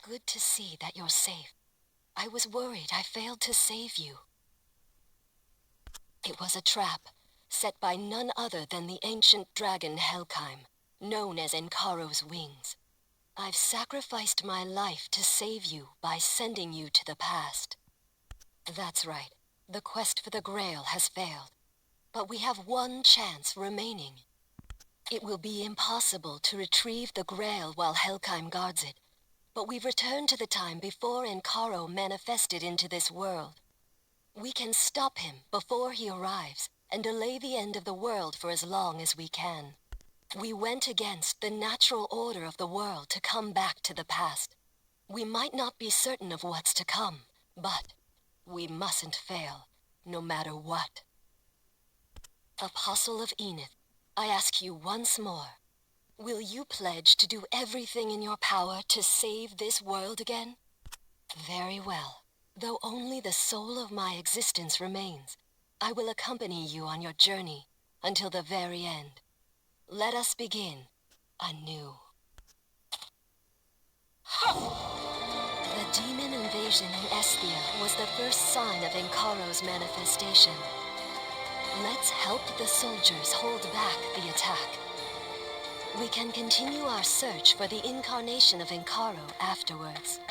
good to see that you're safe. I was worried I failed to save you. It was a trap, set by none other than the ancient dragon Helkheim, known as Enkaro's Wings. I've sacrificed my life to save you by sending you to the past. That's right. The quest for the Grail has failed. But we have one chance remaining. It will be impossible to retrieve the Grail while Helkheim guards it. But we've returned to the time before Enkaro manifested into this world. We can stop him before he arrives and delay the end of the world for as long as we can. We went against the natural order of the world to come back to the past. We might not be certain of what's to come, but we mustn't fail, no matter what. Apostle of Enith, I ask you once more, will you pledge to do everything in your power to save this world again? Very well. Though only the soul of my existence remains, I will accompany you on your journey until the very end. Let us begin anew. The demon invasion in Esthia was the first sign of Enkaro's manifestation. Let's help the soldiers hold back the attack. We can continue our search for the incarnation of Enkaro afterwards.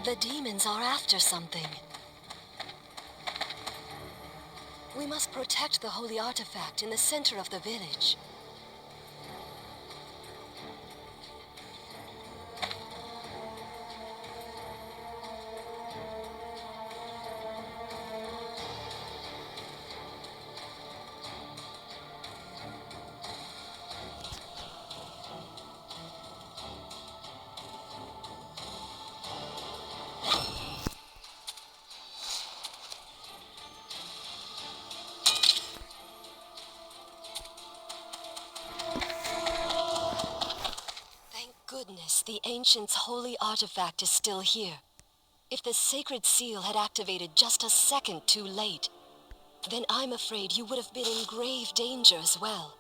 The demons are after something. We must protect the holy artifact in the center of the village. Goodness, the Ancient's holy artifact is still here. If the sacred seal had activated just a second too late, then I'm afraid you would have been in grave danger as well.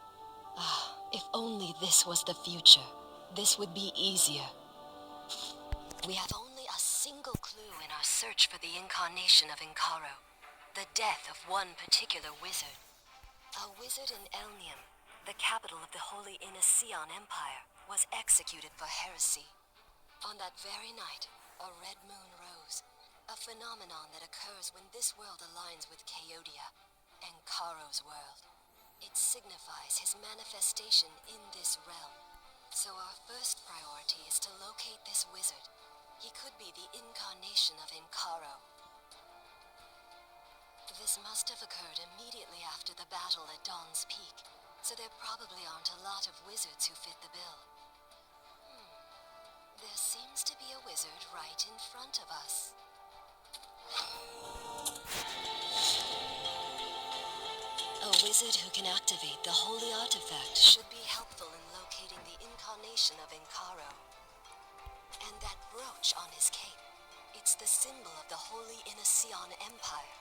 Ah, if only this was the future. This would be easier. We have only a single clue in our search for the incarnation of Enkaro. The death of one particular wizard. A wizard in Elnium, the capital of the Holy Inniseon Empire, was executed for heresy. On that very night, a red moon rose, a phenomenon that occurs when this world aligns with Chaodia, Enkaro's world. It signifies his manifestation in this realm. So our first priority is to locate this wizard. He could be the incarnation of Enkaro. This must have occurred immediately after the battle at Dawn's Peak, so there probably aren't a lot of wizards who fit the bill. There seems to be a wizard right in front of us. A wizard who can activate the holy artifact should be helpful in locating the incarnation of Enkaro. And that brooch on his cape, it's the symbol of the Holy Inniseon Empire.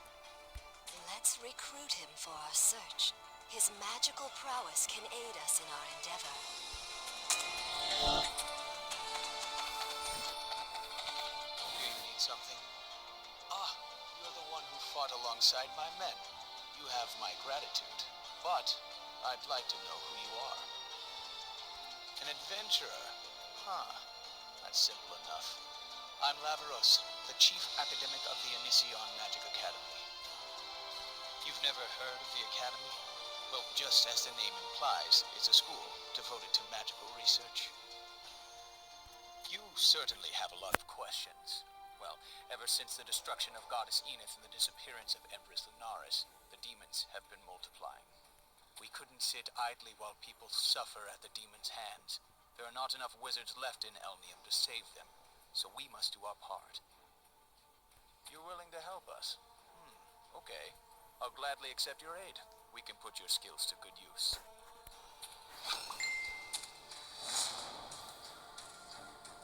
Let's recruit him for our search. His magical prowess can aid us in our endeavor. Something? Ah, you're the one who fought alongside my men. You have my gratitude, but I'd like to know who you are. An adventurer? Huh, that's simple enough. I'm Laveros, the chief academic of the Inniseon Magic Academy. You've never heard of the Academy? Well, just as the name implies, it's a school devoted to magical research. You certainly have a lot of questions. Well, ever since the destruction of Goddess Enith and the disappearance of Empress Lunaris, the demons have been multiplying. We couldn't sit idly while people suffer at the demons' hands. There are not enough wizards left in Elnium to save them, so we must do our part. You're willing to help us? Okay. I'll gladly accept your aid. We can put your skills to good use.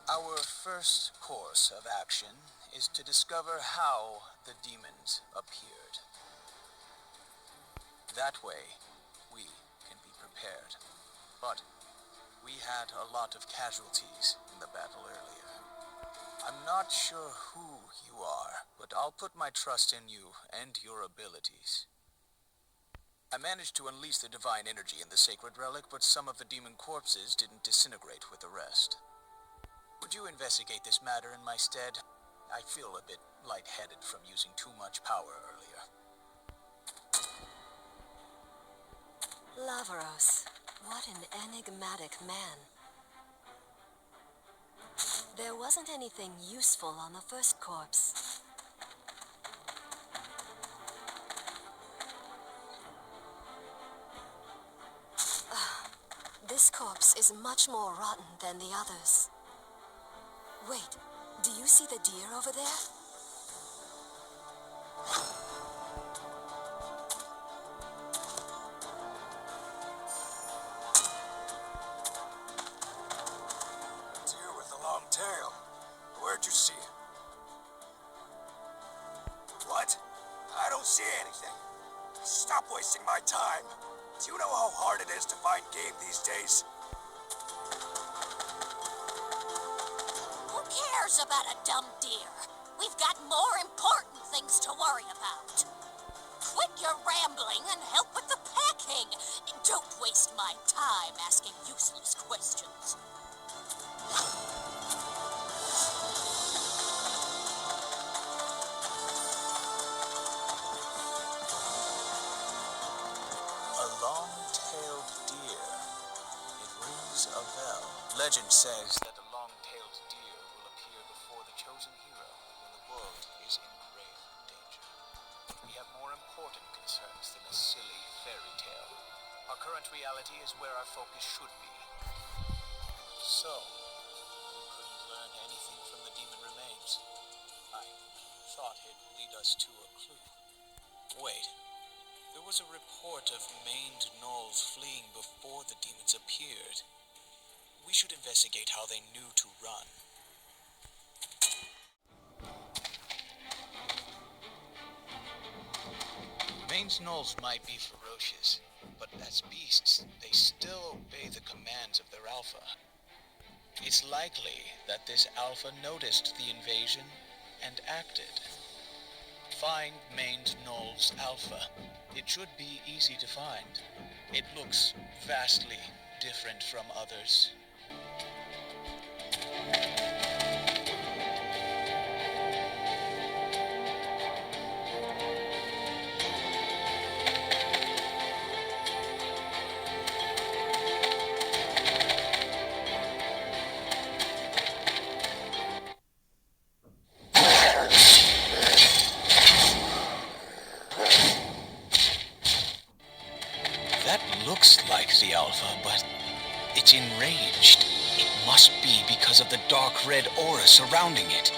Our first course of action is to discover how the demons appeared. That way, we can be prepared. But We had a lot of casualties in the battle earlier. I'm not sure who you are, but I'll put my trust in you and your abilities. I managed to unleash the divine energy in the sacred relic, but some of the demon corpses didn't disintegrate with the rest. Would you investigate this matter in my stead? I feel a bit lightheaded from using too much power earlier. Lavaros, what an enigmatic man. There wasn't anything useful on the first corpse. This corpse is much more rotten than the others. Wait, do you see the deer over there? Deer with a long tail. Where'd you see it? What? I don't see anything. Stop wasting my time. Do you know how hard it is to find game these days? Who cares about a dumb deer? We've got more important things to worry about. Quit your rambling and help with the packing. Don't waste my time asking useless questions. A long-tailed deer. It rings a bell. Legend says that a long-tailed deer will appear before the chosen hero when the world is in grave danger. But we have more important concerns than a silly fairy tale. Our current reality is where our focus should be. So, we couldn't learn anything from the demon remains. I thought it'd lead us to a clue. Wait. There was a report of maned gnolls fleeing before the demons appeared. We should investigate how they knew to run. Maned gnolls might be ferocious, but as beasts, they still obey the commands of their alpha. It's likely that this alpha noticed the invasion and acted. Find maned gnolls alpha. It should be easy to find. It looks vastly different from others. That looks like the alpha, but it's enraged. It must be because of the dark red aura surrounding it.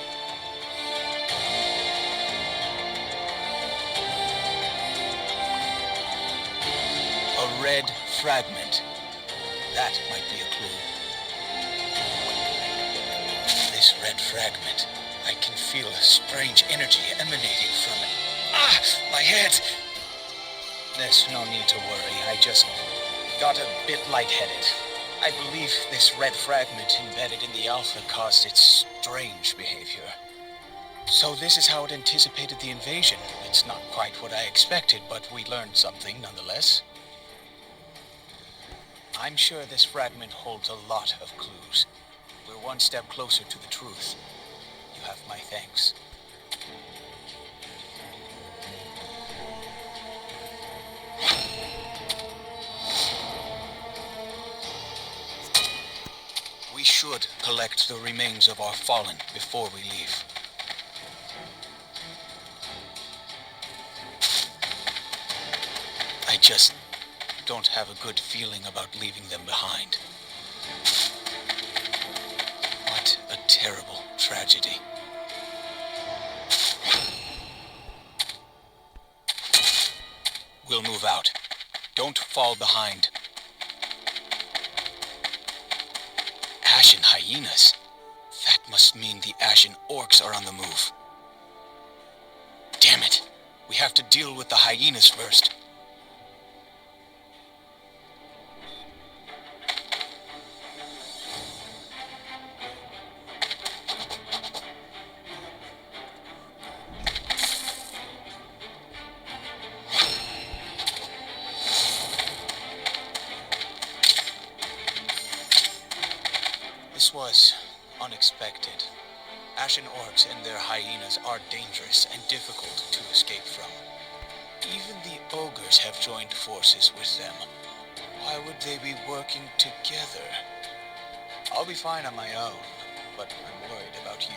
A red fragment. That might be a clue. This red fragment. I can feel a strange energy emanating from it. Ah! My head! There's no need to worry. I just got a bit lightheaded. I believe this red fragment embedded in the alpha caused its strange behavior. So this is how it anticipated the invasion. It's not quite what I expected, but we learned something nonetheless. I'm sure this fragment holds a lot of clues. We're one step closer to the truth. You have my thanks. We should collect the remains of our fallen before we leave. I just don't have a good feeling about leaving them behind. What a terrible tragedy. We'll move out. Don't fall behind. Ashen hyenas? That must mean the Ashen orcs are on the move. Damn it! We have to deal with the hyenas first. This was unexpected. Ashen orcs and their hyenas are dangerous and difficult to escape from. Even the ogres have joined forces with them. Why would they be working together? I'll be fine on my own, but I'm worried about you.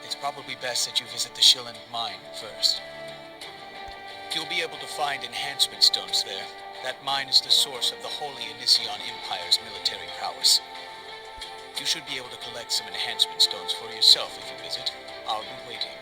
It's probably best that you visit the Shilland mine first. You'll be able to find enhancement stones there. That mine is the source of the Holy Inision Empire's military prowess. You should be able to collect some enhancement stones for yourself if you visit. I'll be waiting.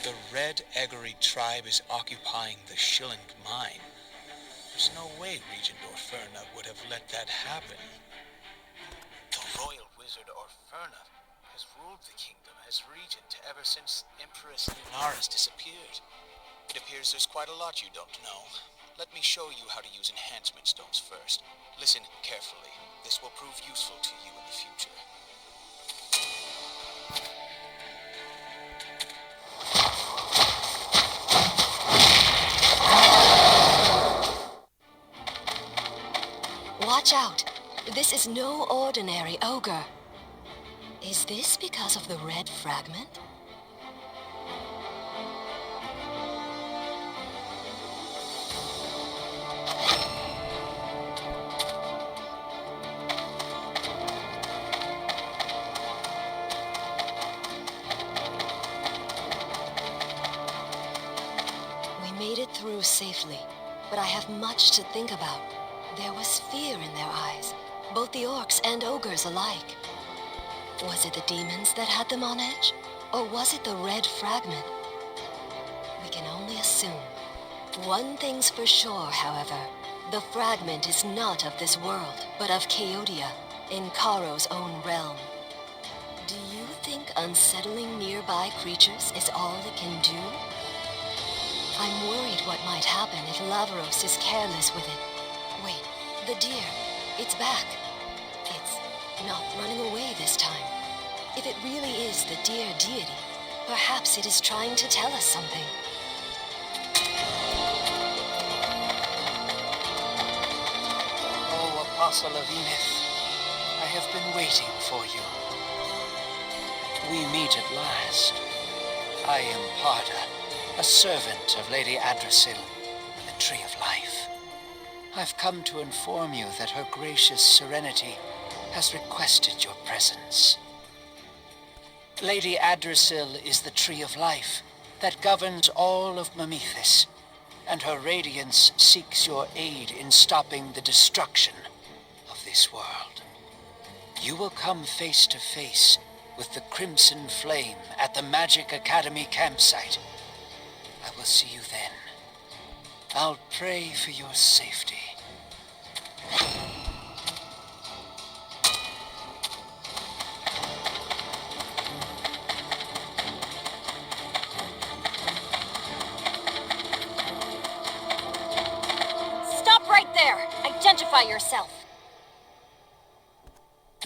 The Red Eggery tribe is occupying the Shilland mine. There's no way Regent Orferna would have let that happen. The royal wizard Orferna has ruled the kingdom as regent ever since Empress Lunaris disappeared. It appears there's quite a lot you don't know. Let me show you how to use enhancement stones first. Listen carefully. This will prove useful to you in the future. Watch out! This is no ordinary ogre. Is this because of the red fragment? We made it through safely, but I have much to think about. There was fear in their eyes, both the orcs and ogres alike. Was it the demons that had them on edge? Or was it the red fragment? We can only assume. One thing's for sure, however. The fragment is not of this world, but of Chaodia, in Karo's own realm. Do you think unsettling nearby creatures is all it can do? I'm worried what might happen if Lavaros is careless with it. Wait, the deer. It's back. It's not running away this time. If it really is the deer deity, perhaps it is trying to tell us something. Oh, Apostle of Enith, I have been waiting for you. We meet at last. I am Parda, a servant of Lady Adrasil, the Tree of Life. I've come to inform you that her gracious serenity has requested your presence. Lady Adrasil is the Tree of Life that governs all of Mamethis, and her radiance seeks your aid in stopping the destruction of this world. You will come face to face with the Crimson Flame at the Magic Academy campsite. I will see you then. I'll pray for your safety. Stop right there! Identify yourself!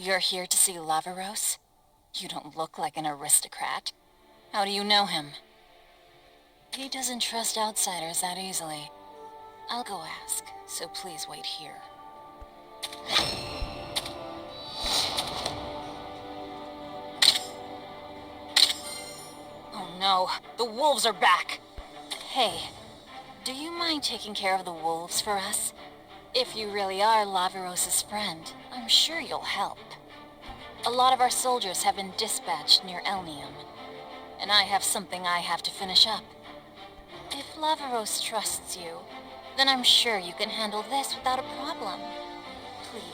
You're here to see Lavaros? You don't look like an aristocrat. How do you know him? He doesn't trust outsiders that easily. I'll go ask, so please wait here. Oh no, the wolves are back! Hey, do you mind taking care of the wolves for us? If you really are Lavaros' friend, I'm sure you'll help. A lot of our soldiers have been dispatched near Elnium, and I have something I have to finish up. If Lavaros trusts you, then I'm sure you can handle this without a problem. Please.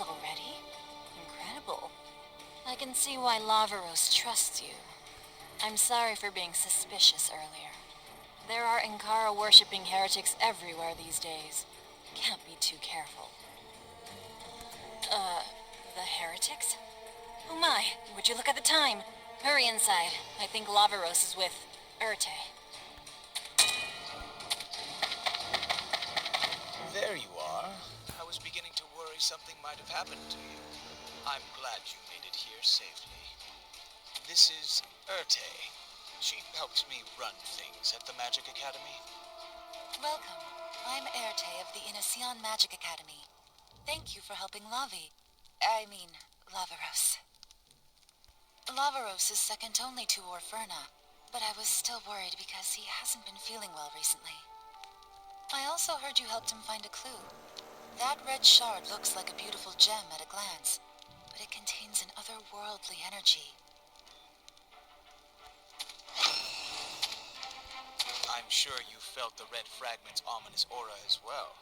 Already? Incredible. I can see why Lavaros trusts you. I'm sorry for being suspicious earlier. There are Ankara-worshipping heretics everywhere these days. Can't be too careful. The heretics? Oh my, would you look at the time? Hurry inside. I think Lavaros is with Urte. There you are. I was beginning to worry something might have happened to you. I'm glad you made it here safely. This is Urte, She helped me run things at the Magic Academy. Welcome. I'm Erte of the Inacion Magic Academy. Thank you for helping Lavaros. Lavaros is second only to Orferna, but I was still worried because he hasn't been feeling well recently. I also heard you helped him find a clue. That red shard looks like a beautiful gem at a glance, but it contains an otherworldly energy. I'm sure you felt the red fragment's ominous aura as well.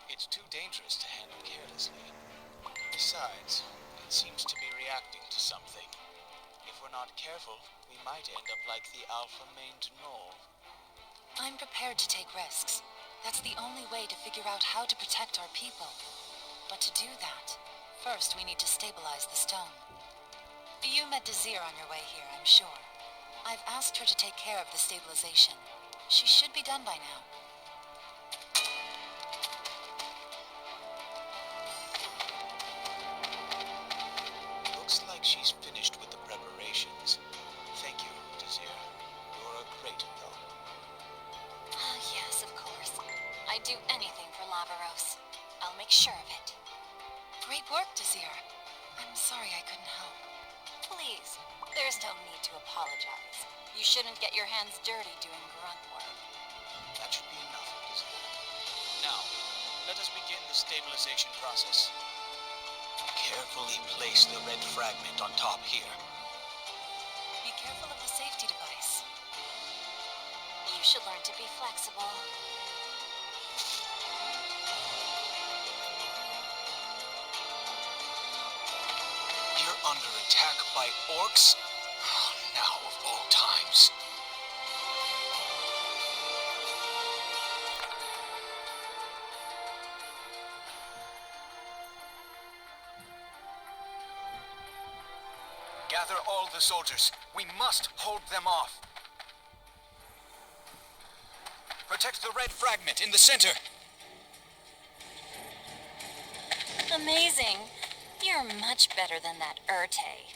It's too dangerous to handle carelessly. Besides, it seems to be reacting to something. If we're not careful, we might end up like the alpha-maned gnoll. I'm prepared to take risks. That's the only way to figure out how to protect our people. But to do that, first we need to stabilize the stone. You met Desir on your way here, I'm sure. I've asked her to take care of the stabilization. She should be done by now. Looks like she's finished with the preparations. Thank you, Desir. You're a great help. Yes, of course. I'd do anything for Lavaros. I'll make sure of it. Great work, Desir. I'm sorry I couldn't help. Please, there's no need to apologize. You shouldn't get your hands dirty doing grunt work. That should be enough, Desir. Now, let us begin the stabilization process. Carefully place the red fragment on top here. Be careful of the safety device. You should learn to be flexible. You're under attack by orcs? Now of all times. Gather all the soldiers. We must hold them off. Protect the red fragment in the center. Amazing. You're much better than that Erte.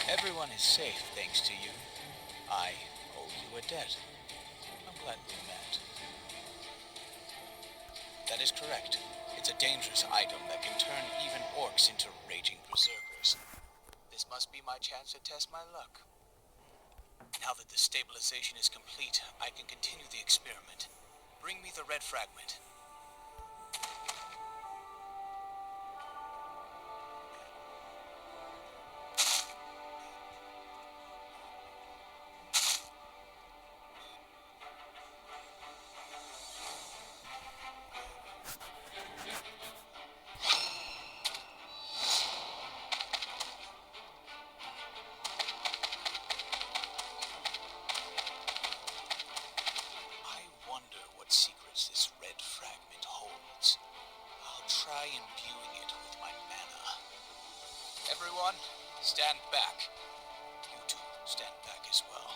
Everyone is safe thanks to you. I owe you a debt. I'm glad we met. That is correct. It's a dangerous item that can turn even orcs into raging berserkers. This must be my chance to test my luck. Now that the stabilization is complete, I can continue the experiment. Bring me the red fragment. Secrets this red fragment holds. I'll try imbuing it with my mana. Everyone, stand back. You two, stand back as well.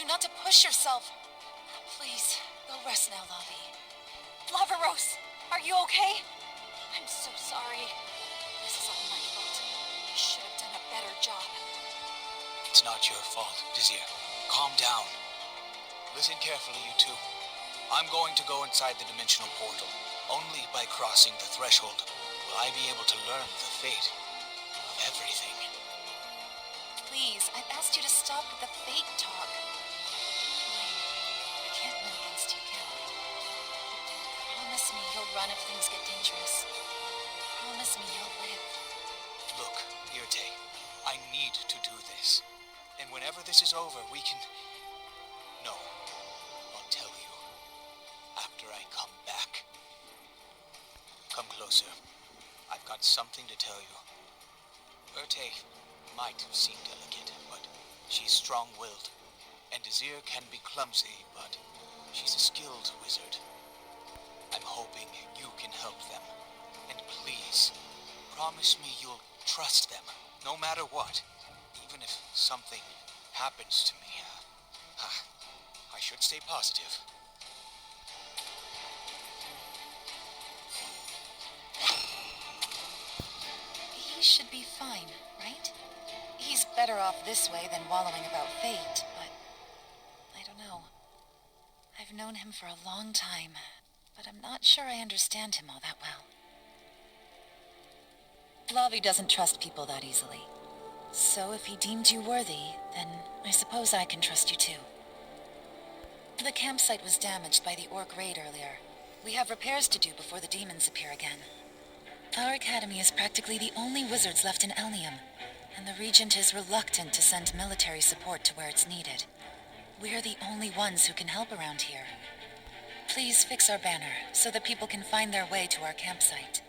Not to push yourself. Please, go rest now, Lavi. Lavaros, are you okay? I'm so sorry. This is all my fault. I should have done a better job. It's not your fault, Desir. Calm down. Listen carefully, you two. I'm going to go inside the dimensional portal. Only by crossing the threshold will I be able to learn the fate of everything. Please, I've asked you to stop with the fate talk. I can't win against you, can I? Promise me you'll run if things get dangerous. Promise me you'll live. Look, Irte, I need to do this. And whenever this is over, we can Come closer. I've got something to tell you. Urte might seem delicate, but she's strong-willed. And Azir can be clumsy, but she's a skilled wizard. I'm hoping you can help them. And please, promise me you'll trust them, no matter what. Even if something happens to me. I should stay positive. He should be fine, right? He's better off this way than wallowing about fate, but I don't know. I've known him for a long time, but I'm not sure I understand him all that well. Lavi doesn't trust people that easily. So if he deemed you worthy, then I suppose I can trust you too. The campsite was damaged by the orc raid earlier. We have repairs to do before the demons appear again. Our academy is practically the only wizards left in Elnium, and the Regent is reluctant to send military support to where it's needed. We're the only ones who can help around here. Please fix our banner so that people can find their way to our campsite.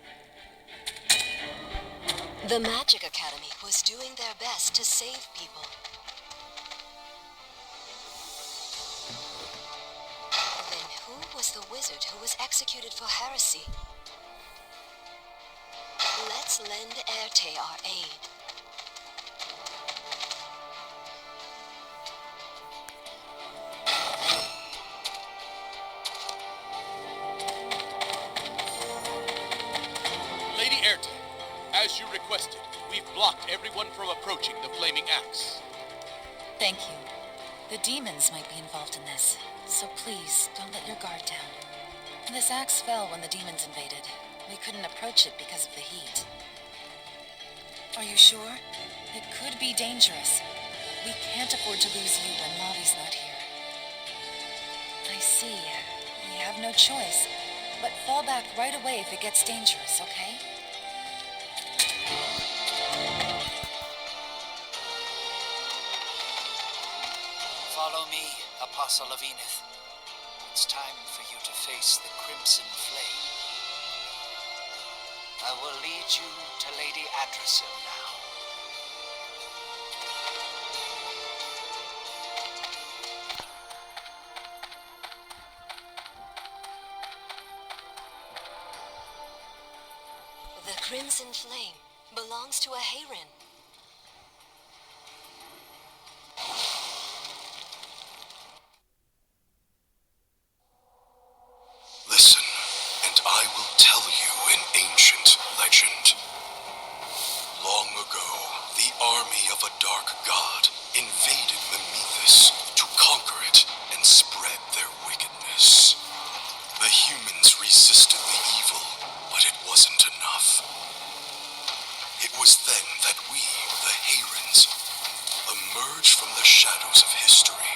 The Magic Academy was doing their best to save people. Then who was the wizard who was executed for heresy? Let's lend Erte our aid. Lady Erte, as you requested, we've blocked everyone from approaching the Flaming Axe. Thank you. The demons might be involved in this, so please don't let your guard down. This axe fell when the demons invaded. We couldn't approach it because of the heat. Are you sure? It could be dangerous. We can't afford to lose you when Lavi's not here. I see. We have no choice, but fall back right away if it gets dangerous, okay? Follow me, Apostle of Enith. It's time for you to face the Crimson Flame. I will lead you to Lady Adrasil now. The Crimson Flame belongs to a Hayren. Listen, and I will tell you an ancient legend. Long ago, the army of a dark god invaded Memethis to conquer it and spread their wickedness. The humans resisted the evil, but it wasn't enough. It was then that we, the Hayrens, emerged from the shadows of history,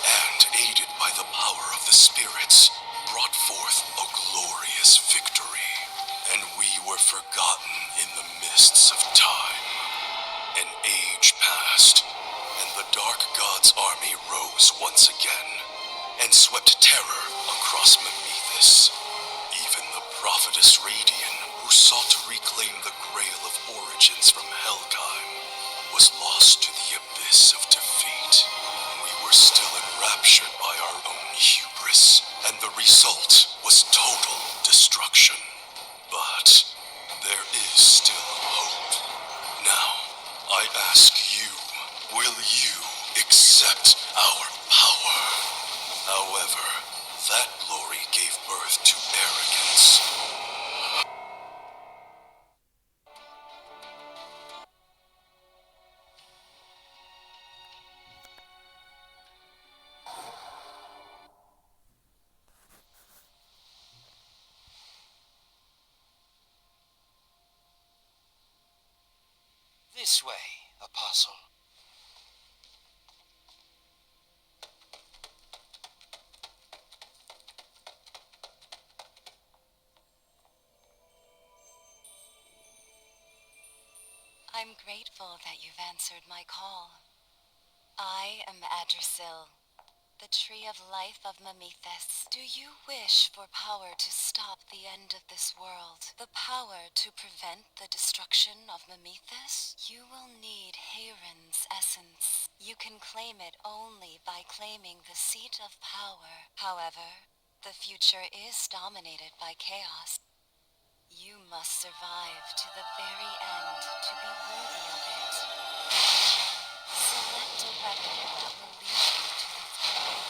and, aided by the power of the spirits, brought forth a glorious victory. And we were forgotten in the mists of time. An age passed, and the Dark God's army rose once again, and swept terror across Memethis. Even the prophetess Radian, who sought to reclaim the Grail of Origins from Helgheim, was lost to the abyss of defeat. We were still enraptured by our own hubris, and the result was total destruction. But there is still hope. Now, I ask you, will you accept our power? However, that glory gave birth to arrogance. This way, Apostle. I'm grateful that you've answered my call. I am Adrasil, The Tree of Life of Mamethus. Do you wish for power to stop the end of this world? The power to prevent the destruction of Mamethus? You will need Hayron's essence. You can claim it only by claiming the seat of power. However, the future is dominated by chaos. You must survive to the very end to be worthy of it. Select a weapon that will lead you to the throne.